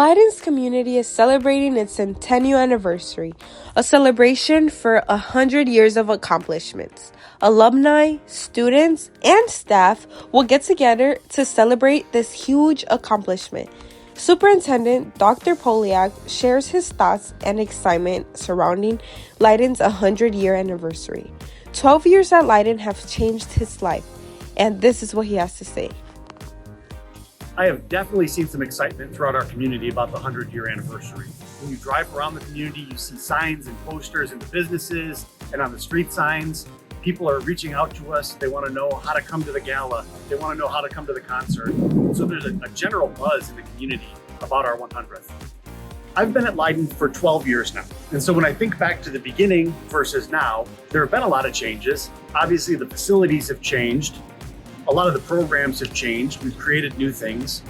Leyden's community is celebrating its centennial anniversary, a celebration for 100 years of accomplishments. Alumni, students, and staff will get together to celebrate this huge accomplishment. Superintendent Dr. Poliak shares his thoughts and excitement surrounding Leyden's 100-year anniversary. 12 years at Leyden have changed his life, and this is what he has to say. I have definitely seen some excitement throughout our community about the 100-year anniversary. When you drive around the community, you see signs and posters in the businesses and on the street signs. People are reaching out to us. They want to know how to come to the gala. They want to know how to come to the concert. So there's a general buzz in the community about our 100th. I've been at Leyden for 12 years now. And so when I think back to the beginning versus now, there have been a lot of changes. Obviously, the facilities have changed. A lot of the programs have changed. We've created new things.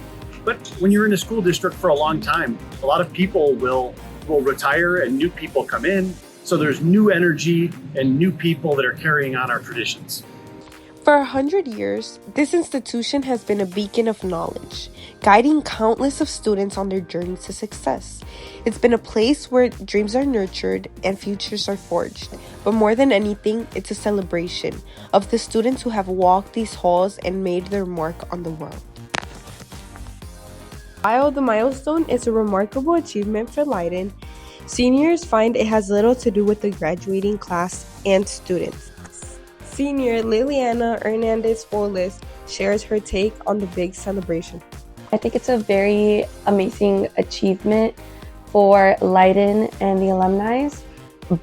But when you're in a school district for a long time, a lot of people will retire and new people come in. So there's new energy and new people that are carrying on our traditions. For 100 years, this institution has been a beacon of knowledge, guiding countless of students on their journey to success. It's been a place where dreams are nurtured and futures are forged. But more than anything, it's a celebration of the students who have walked these halls and made their mark on the world. While the milestone is a remarkable achievement for Leyden, seniors find it has little to do with the graduating class and students. Senior Liliana Hernandez-Woles shares her take on the big celebration. I think it's a very amazing achievement for Leyden and the alumni,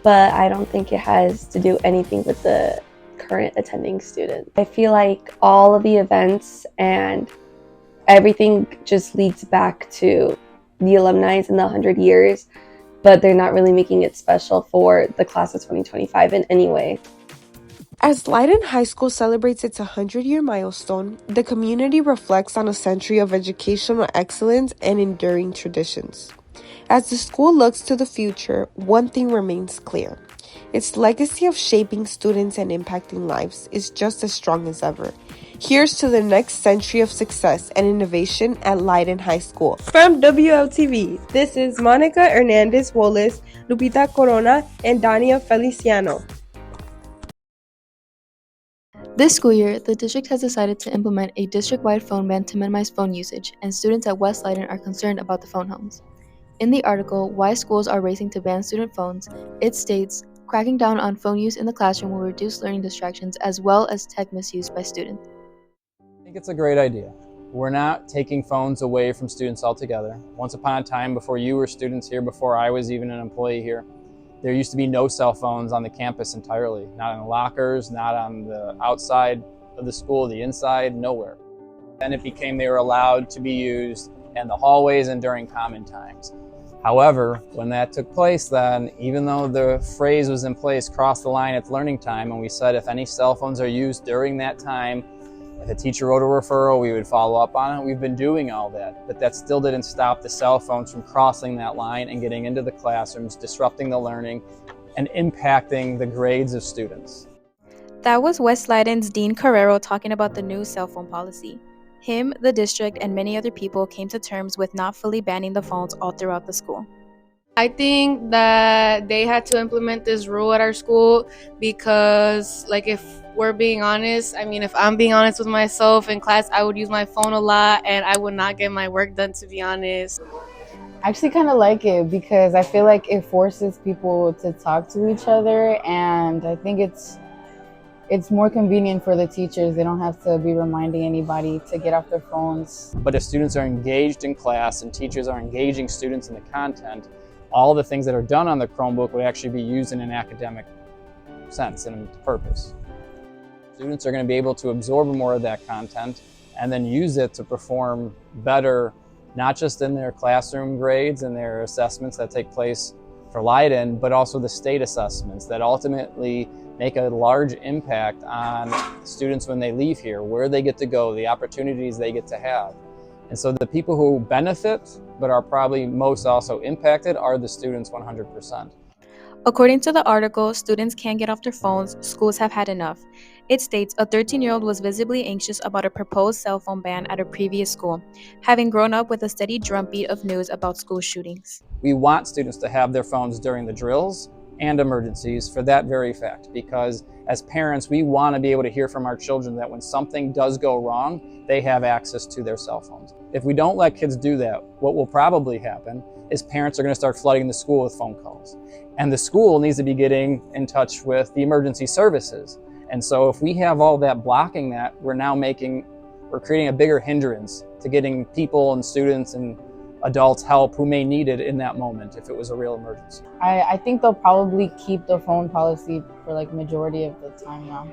but I don't think it has to do anything with the current attending students. I feel like all of the events and everything just leads back to the alumni in the 100 years, but they're not really making it special for the class of 2025 in any way. As Leyden High School celebrates its 100-year milestone, the community reflects on a century of educational excellence and enduring traditions. As the school looks to the future, one thing remains clear. Its legacy of shaping students and impacting lives is just as strong as ever. Here's to the next century of success and innovation at Leyden High School. From WLTV, this is Monica Hernandez-Woles, Lupita Corona, and Dania Feliciano. This school year, the district has decided to implement a district-wide phone ban to minimize phone usage, and students at West Leyden are concerned about the phone homes. In the article, Why Schools Are Racing to Ban Student Phones, it states, cracking down on phone use in the classroom will reduce learning distractions as well as tech misuse by students. I think it's a great idea. We're not taking phones away from students altogether. Once upon a time, before you were students here, before I was even an employee here, there used to be no cell phones on the campus entirely, not in the lockers, not on the outside of the school, the inside, nowhere. Then it became they were allowed to be used in the hallways and during common times. However, when that took place then, even though the phrase was in place, cross the line at learning time, and we said if any cell phones are used during that time, if a teacher wrote a referral, we would follow up on it. We've been doing all that, but that still didn't stop the cell phones from crossing that line and getting into the classrooms, disrupting the learning, and impacting the grades of students. That was West Leyden's Dean Carrero talking about the new cell phone policy. Him, the district, and many other people came to terms with not fully banning the phones all throughout the school. I think that they had to implement this rule at our school because, if we're being honest, if I'm being honest with myself in class, I would use my phone a lot and I would not get my work done, to be honest. I actually kind of like it because I feel like it forces people to talk to each other, and I think it's more convenient for the teachers. They don't have to be reminding anybody to get off their phones. But if students are engaged in class and teachers are engaging students in the content, all the things that are done on the Chromebook would actually be used in an academic sense and purpose. Students are going to be able to absorb more of that content and then use it to perform better, not just in their classroom grades and their assessments that take place for Leyden, but also the state assessments that ultimately make a large impact on students when they leave here, where they get to go, the opportunities they get to have. And so the people who benefit, but are probably most also impacted, are the students 100%. According to the article, Students Can't Get Off Their Phones, Schools Have Had Enough. It states a 13-year-old was visibly anxious about a proposed cell phone ban at a previous school, having grown up with a steady drumbeat of news about school shootings. We want students to have their phones during the drills and emergencies for that very fact, because as parents, we want to be able to hear from our children that when something does go wrong, they have access to their cell phones. If we don't let kids do that, what will probably happen is parents are going to start flooding the school with phone calls. And the school needs to be getting in touch with the emergency services. And so if we have all that blocking that, we're creating a bigger hindrance to getting people and students and adults help who may need it in that moment if it was a real emergency. I think they'll probably keep the phone policy for like majority of the time now.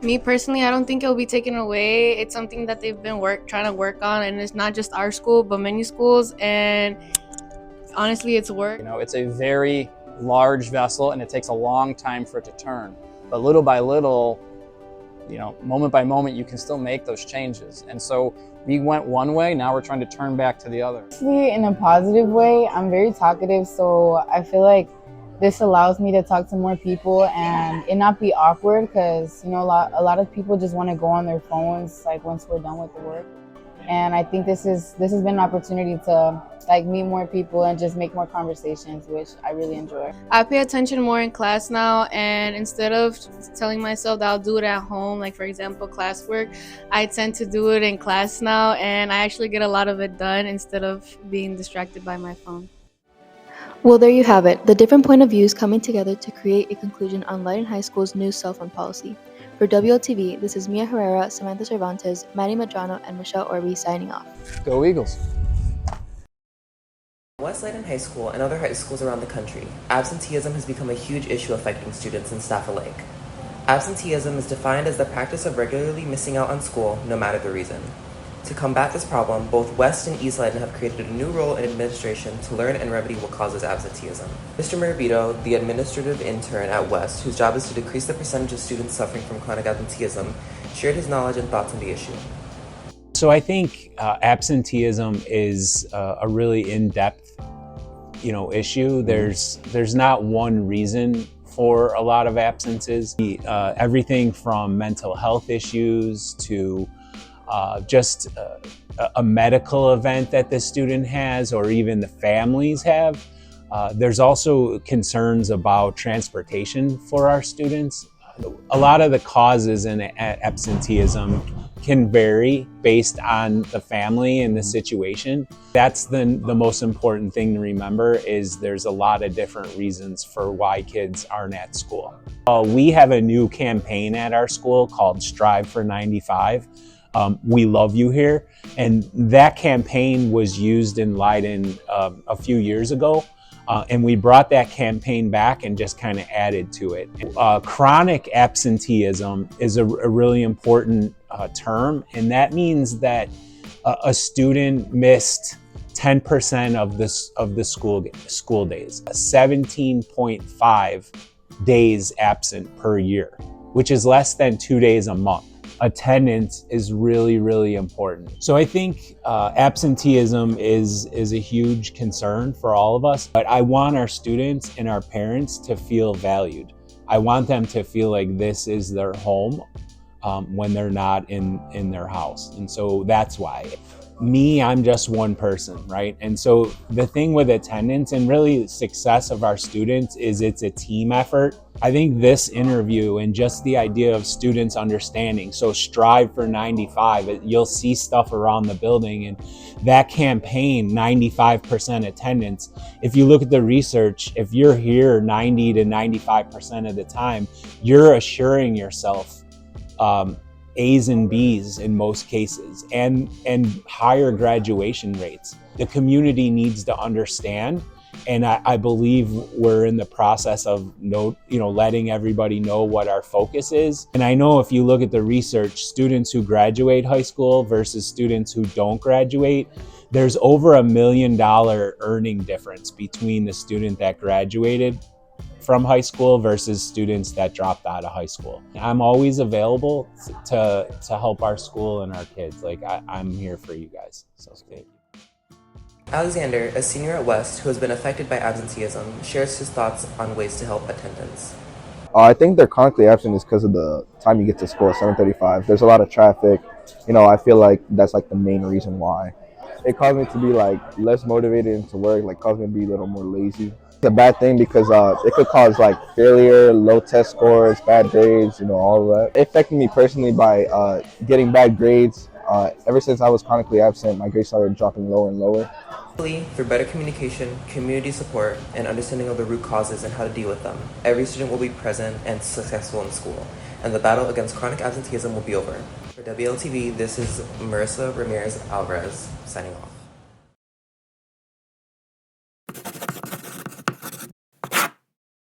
Me personally, I don't think it'll be taken away. It's something that they've been trying to work on, and it's not just our school, but many schools. And honestly, it's work. You know, it's a very large vessel, and it takes a long time for it to turn. But little by little, you know, moment by moment, you can still make those changes. And so we went one way, now we're trying to turn back to the other. In a positive way, I'm very talkative, so I feel like this allows me to talk to more people and it not be awkward, because, you know, a lot of people just want to go on their phones like once we're done with the work. And I think this has been an opportunity to like meet more people and just make more conversations, which I really enjoy. I pay attention more in class now, and instead of telling myself that I'll do it at home, like for example classwork, I tend to do it in class now, and I actually get a lot of it done instead of being distracted by my phone. Well, there you have it, the different point of views coming together to create a conclusion on Leyden High School's new cell phone policy. For WLTV, this is Mia Herrera, Samantha Cervantes, Maddie Madrano, and Michelle Orby signing off. Go Eagles! West Leyden High School and other high schools around the country, absenteeism has become a huge issue affecting students and staff alike. Absenteeism is defined as the practice of regularly missing out on school, no matter the reason. To combat this problem, both West and East Leyden have created a new role in administration to learn and remedy what causes absenteeism. Mr. Mirabito, the administrative intern at West, whose job is to decrease the percentage of students suffering from chronic absenteeism, shared his knowledge and thoughts on the issue. So I think absenteeism is a really in-depth, issue. There's not one reason for a lot of absences. Everything from mental health issues to just a medical event that the student has, or even the families have. There's also concerns about transportation for our students. A lot of the causes in absenteeism can vary based on the family and the situation. That's the most important thing to remember, is there's a lot of different reasons for why kids aren't at school. We have a new campaign at our school called Strive for 95. We love you here. And that campaign was used in Leyden a few years ago. And we brought that campaign back and just kind of added to it. Chronic absenteeism is a really important term, and that means that a student missed 10% of the school days, 17.5 days absent per year, which is less than 2 days a month. Attendance is really, really important. So I think absenteeism is a huge concern for all of us, but I want our students and our parents to feel valued. I want them to feel like this is their home when they're not in their house. And so that's why. I'm just one person, right? And so the thing with attendance and really success of our students is it's a team effort. I think this interview and just the idea of students understanding, so Strive for 95, you'll see stuff around the building, and that campaign, 95% attendance, if you look at the research, if you're here 90 to 95% of the time, you're assuring yourself A's and B's in most cases, and higher graduation rates. The community needs to understand, and I believe we're in the process of letting everybody know what our focus is. And I know if you look at the research, students who graduate high school versus students who don't graduate, there's over $1 million earning difference between the student that graduated from high school versus students that dropped out of high school. I'm always available to help our school and our kids. I'm here for you guys. So thank you. Alexander, a senior at West who has been affected by absenteeism, shares his thoughts on ways to help attendance. I think they're chronically absent is because of the time you get to school at 7:35. There's a lot of traffic. I feel like that's like the main reason why. It caused me to be like less motivated to work, like caused me to be a little more lazy. It's a bad thing because it could cause like failure, low test scores, bad grades, all of that. It affected me personally by getting bad grades. Ever since I was chronically absent, my grades started dropping lower and lower. Hopefully, through better communication, community support, and understanding of the root causes and how to deal with them, every student will be present and successful in school, and the battle against chronic absenteeism will be over. For WLTV, this is Marissa Ramirez Alvarez signing off.